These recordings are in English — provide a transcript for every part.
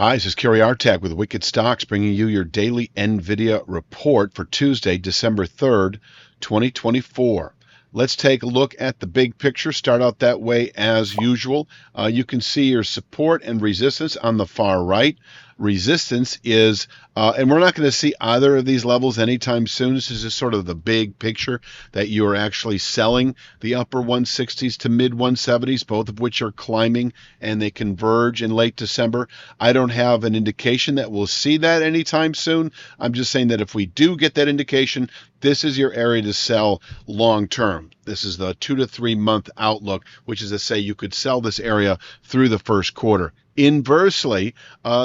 Hi, this is Kerry Artag with Wicked Stocks, bringing you your daily NVIDIA report for Tuesday, December 3rd, 2024. Let's take a look at the big picture. Start out that way as usual. You can see your support and resistance on the far right. Resistance is, and we're not going to see either of these levels anytime soon. This is just sort of the big picture that you are actually selling the upper 160s to mid 170s, both of which are climbing, and they converge in late December. I don't have an indication that we'll see that anytime soon. I'm just saying that if we do get that indication, this is your area to sell long term. This is the 2 to 3 month outlook, which is to say you could sell this area through the first quarter. Inversely,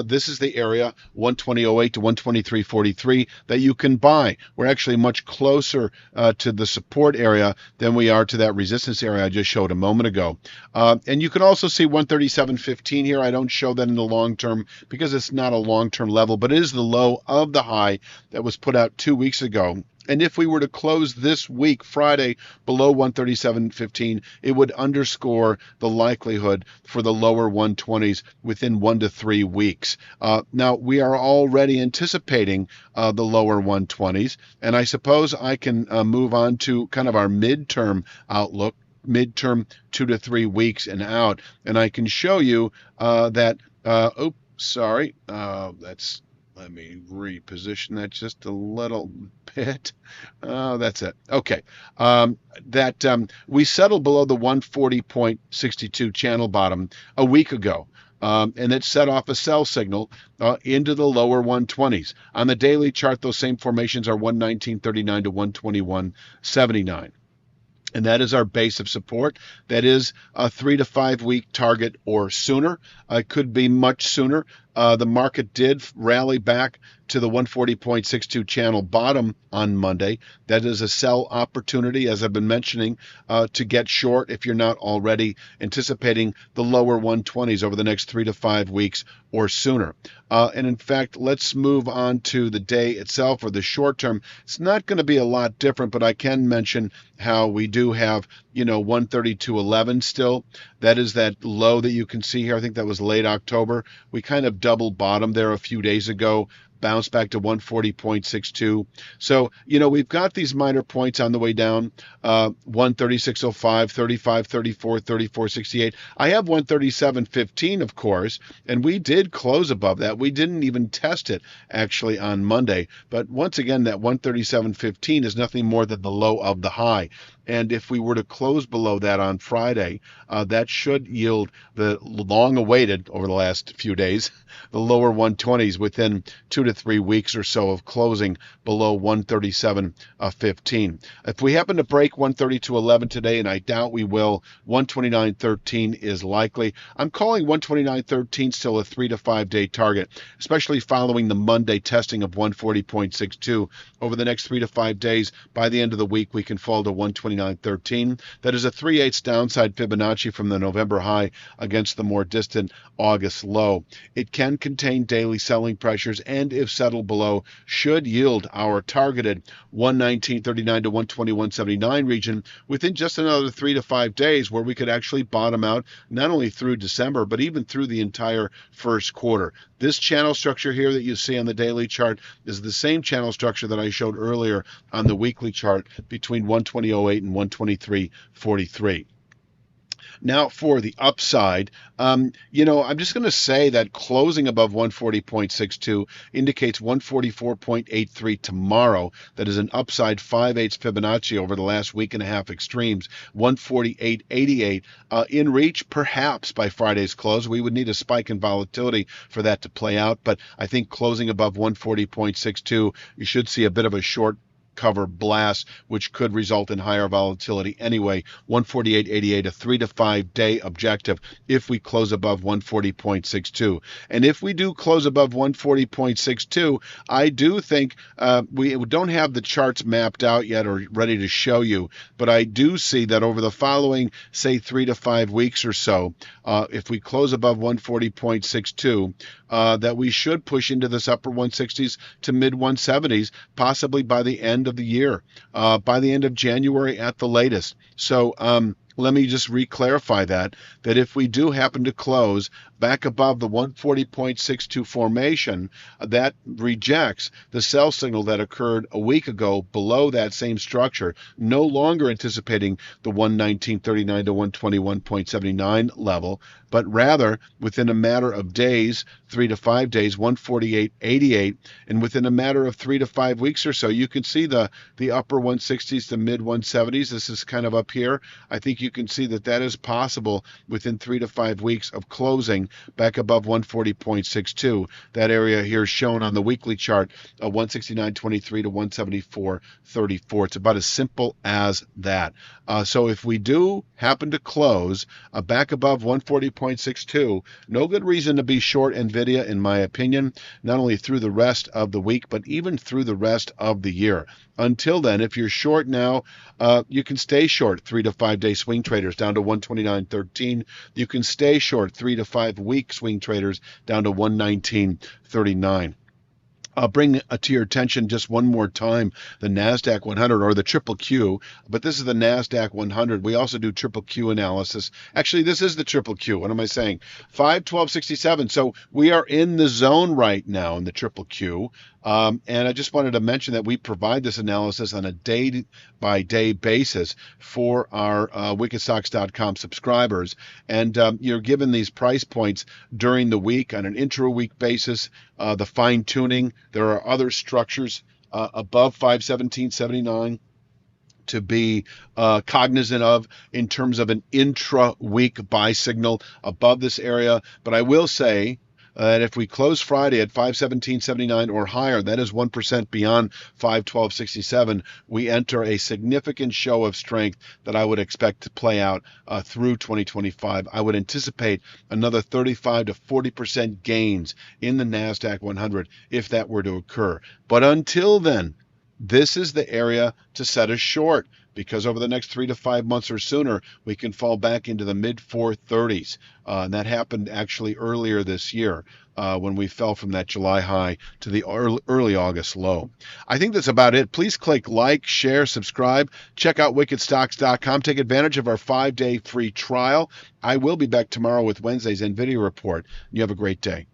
this is the area 120.08 to 123.43 that you can buy. We're actually much closer to the support area than we are to that resistance area I just showed a moment ago. And you can also see 137.15 here. I don't show that in the long term because it's not a long-term level, but it is the low of the high that was put out 2 weeks ago. And if we were to close this week, Friday, below 137.15, it would underscore the likelihood for the lower 120s within 1 to 3 weeks. Now, we are already anticipating the lower 120s, and I suppose I can move on to kind of our midterm outlook, midterm 2 to 3 weeks and out, and I can show you that, let me reposition that just a little bit. That's it. Okay. We settled below the 140.62 channel bottom a week ago. And it set off a sell signal into the lower 120s. On the daily chart, those same formations are 119.39 to 121.79. And that is our base of support. That is a 3 to 5 week target or sooner. It could be much sooner. The market did rally back to the 140.62 channel bottom on Monday. That is a sell opportunity, as I've been mentioning, to get short if you're not already anticipating the lower 120s over the next 3 to 5 weeks or sooner. And in fact, let's move on to the day itself or the short term. It's not going to be a lot different, but I can mention how we do have, 132.11 still. That is that low that you can see here. I think that was late October. We kind of double bottom there a few days ago, bounced back to 140.62. So, we've got these minor points on the way down, 136.05, 35, 34, 34.68. I have 137.15, of course, and we did close above that. We didn't even test it, actually, on Monday. But once again, that 137.15 is nothing more than the low of the high. And if we were to close below that on Friday, that should yield the long-awaited, over the last few days, the lower 120s within 2 to 3 weeks or so of closing below 137.15. If we happen to break 132.11 today, and I doubt we will, 129.13 is likely. I'm calling 129.13 still a 3 to 5 day target, especially following the Monday testing of 140.62. Over the next 3 to 5 days, by the end of the week, we can fall to 129.13. That is a 3/8 downside Fibonacci from the November high against the more distant August low. It can contain daily selling pressures, and if settled below, should yield our targeted 119.39 to 121.79 region within just another 3 to 5 days, where we could actually bottom out not only through December, but even through the entire first quarter. This channel structure here that you see on the daily chart is the same channel structure that I showed earlier on the weekly chart between 120.08 and 123.43. Now for the upside, I'm just going to say that closing above 140.62 indicates 144.83 tomorrow. That is an upside 5/8 Fibonacci over the last week and a half extremes. 148.88 in reach, perhaps by Friday's close. We would need a spike in volatility for that to play out, but I think closing above 140.62, you should see a bit of a short cover blast, which could result in higher volatility anyway. 148.88, a 3 to 5 day objective if we close above 140.62. And if we do close above 140.62, I do think we don't have the charts mapped out yet or ready to show you, but I do see that over the following, say, 3 to 5 weeks or so, if we close above 140.62, that we should push into this upper 160s to mid 170s, possibly by the end of the year, by the end of January at the latest. So let me just re-clarify that if we do happen to close back above the 140.62 formation, that rejects the sell signal that occurred a week ago below that same structure, no longer anticipating the 119.39 to 121.79 level, but rather within a matter of days, 3 to 5 days, 148.88, and within a matter of 3 to 5 weeks or so, you can see the upper 160s to mid 170s. This is kind of up here. I think you can see that is possible within 3 to 5 weeks of closing back above 140.62. That area here is shown on the weekly chart, 169.23 to 174.34. It's about as simple as that. So if we do happen to close back above 140.62, no good reason to be short NVIDIA, in my opinion, not only through the rest of the week, but even through the rest of the year. Until then, if you're short now, you can stay short 3 to 5 day swing traders down to 129.13. You can stay short 3 to 5 week swing traders down to 119.39. I'll bring to your attention just one more time the NASDAQ 100, or the triple Q, but this is the NASDAQ 100. We also do triple Q analysis. Actually, this is the triple Q. What am I saying? 512.67. So we are in the zone right now in the triple Q. And I just wanted to mention that we provide this analysis on a day-by-day basis for our wickedstocks.com subscribers. And you're given these price points during the week on an intra-week basis, the fine-tuning. There are other structures above 517.79 to be cognizant of in terms of an intra-week buy signal above this area. But I will say that if we close Friday at 517.79 or higher, that is 1% beyond 512.67, we enter a significant show of strength that I would expect to play out through 2025. I would anticipate another 35 to 40% gains in the NASDAQ 100 if that were to occur. But until then, this is the area to set a short, because over the next 3 to 5 months or sooner, we can fall back into the mid 430s. And that happened actually earlier this year when we fell from that July high to the early August low. I think that's about it. Please click like, share, subscribe. Check out wickedstocks.com. Take advantage of our 5-day free trial. I will be back tomorrow with Wednesday's NVIDIA report. You have a great day.